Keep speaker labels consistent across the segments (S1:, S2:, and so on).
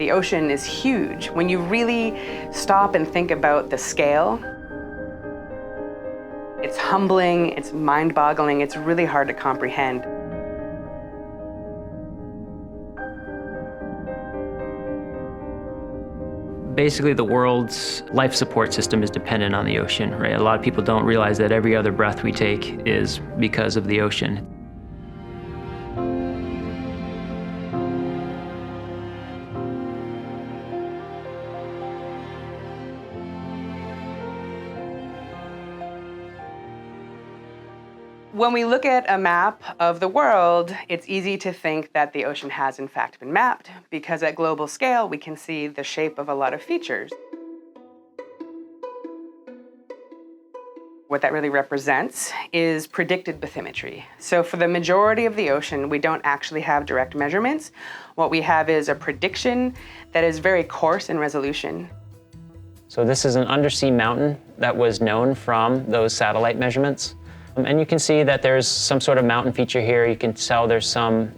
S1: The ocean is huge. When you really stop and think about the scale, it's humbling, it's mind-boggling, it's really hard to comprehend.
S2: Basically, the world's life support system is dependent on the ocean, right? A lot of people don't realize that every other breath we take is because of the ocean.
S1: When we look at a map of the world, it's easy to think that the ocean has in fact been mapped, because at global scale, we can see the shape of a lot of features. What that really represents is predicted bathymetry. So for the majority of the ocean, we don't actually have direct measurements. What we have is a prediction that is very coarse in resolution.
S2: So this is an undersea mountain that was known from those satellite measurements. And you can see that there's some sort of mountain feature here. You can tell there's some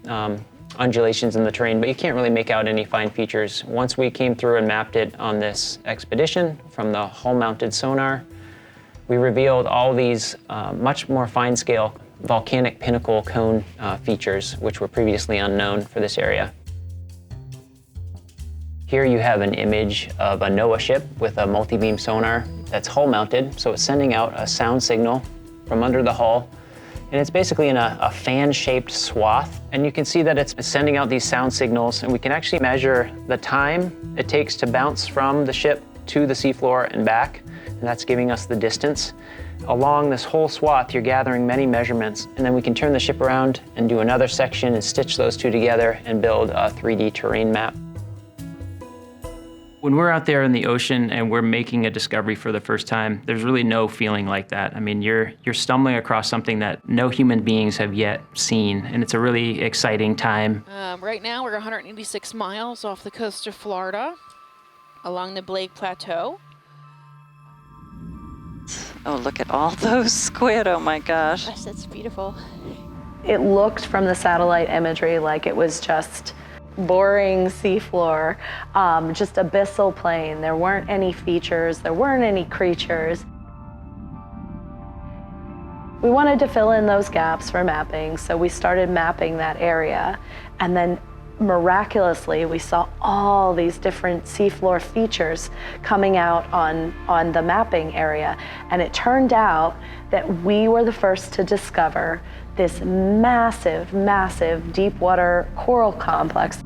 S2: undulations in the terrain, but you can't really make out any fine features. Once we came through and mapped it on this expedition from the hull-mounted sonar, we revealed all these much more fine-scale volcanic pinnacle cone features, which were previously unknown for this area. Here you have an image of a NOAA ship with a multi-beam sonar that's hull-mounted, so it's sending out a sound signal from under the hull, and it's basically in a fan-shaped swath. And you can see that it's sending out these sound signals, and we can actually measure the time it takes to bounce from the ship to the seafloor and back, and that's giving us the distance. Along this whole swath, you're gathering many measurements, and then we can turn the ship around and do another section and stitch those two together and build a 3D terrain map. When we're out there in the ocean and we're making a discovery for the first time, there's really no feeling like that. I mean, you're stumbling across something that no human beings have yet seen, and it's a really exciting time.
S3: Right now, we're 186 miles off the coast of Florida, along the Blake Plateau.
S4: Oh, look at all those squid, oh my gosh.
S3: Yes, that's beautiful.
S5: It looked from the satellite imagery like it was just boring seafloor, just abyssal plain. There weren't any features, there weren't any creatures. We wanted to fill in those gaps for mapping, so we started mapping that area, and then miraculously we saw all these different seafloor features coming out on the mapping area, and it turned out that we were the first to discover this massive, massive deep water coral complex.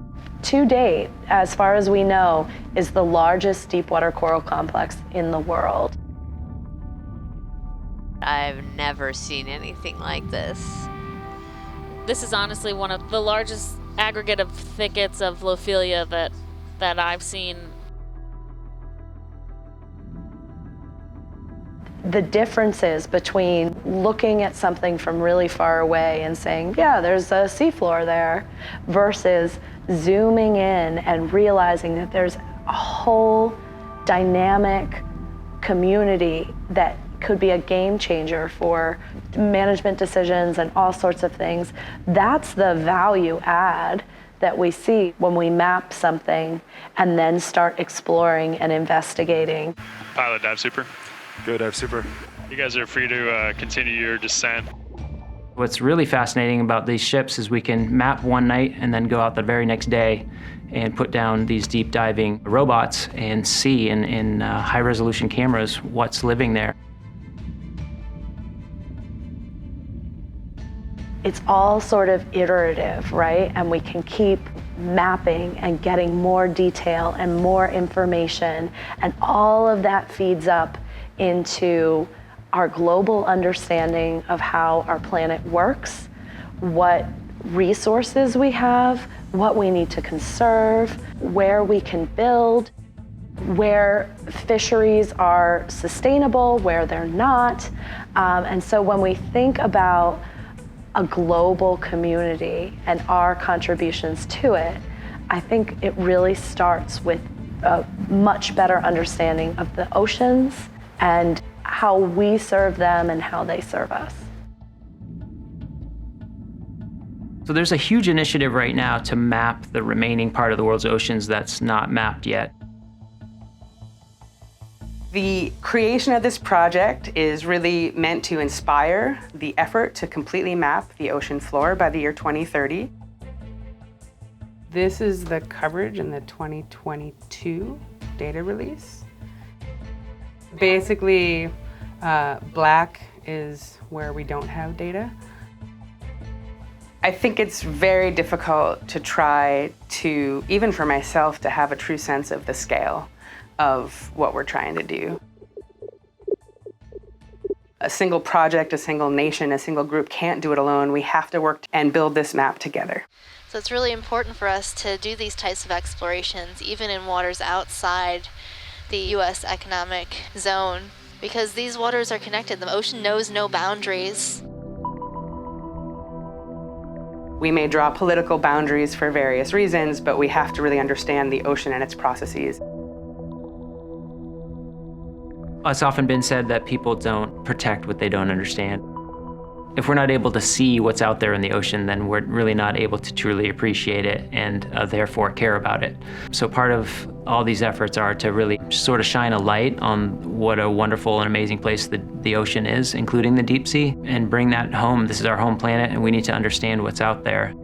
S5: To date, as far as we know, is the largest deep water coral complex in the world.
S6: I've never seen anything like this.
S3: This is honestly one of the largest aggregate of thickets of Lophilia that I've seen.
S5: The differences between looking at something from really far away and saying, yeah, there's a seafloor there, versus zooming in and realizing that there's a whole dynamic community that could be a game changer for management decisions and all sorts of things. That's the value add that we see when we map something and then start exploring and investigating.
S7: Pilot dive super.
S8: Go dive super.
S7: You guys are free to continue your descent.
S2: What's really fascinating about these ships is we can map one night and then go out the very next day and put down these deep diving robots and see in high resolution cameras what's living there.
S5: It's all sort of iterative, right? And we can keep mapping and getting more detail and more information, and all of that feeds up into our global understanding of how our planet works, what resources we have, what we need to conserve, where we can build, where fisheries are sustainable, where they're not. And so when we think about a global community and our contributions to it, I think it really starts with a much better understanding of the oceans and how we serve them and how they serve us.
S2: So So there's a huge initiative right now to map the remaining part of the world's oceans that's not mapped yet.
S1: The creation of this project is really meant to inspire the effort to completely map the ocean floor by the year 2030. This is the coverage in the 2022 data release. Basically, black is where we don't have data. I think it's very difficult to try to, even for myself, to have a true sense of the scale of what we're trying to do. A single project, a single nation, a single group can't do it alone. We have to work and build this map together.
S8: So it's really important for us to do these types of explorations, even in waters outside the U.S. economic zone, because these waters are connected. The ocean knows no boundaries.
S1: We may draw political boundaries for various reasons, but we have to really understand the ocean and its processes.
S2: It's often been said that people don't protect what they don't understand. If we're not able to see what's out there in the ocean, then we're really not able to truly appreciate it and therefore care about it. So part of all these efforts are to really sort of shine a light on what a wonderful and amazing place the ocean is, including the deep sea, and bring that home. This is our home planet, and we need to understand what's out there.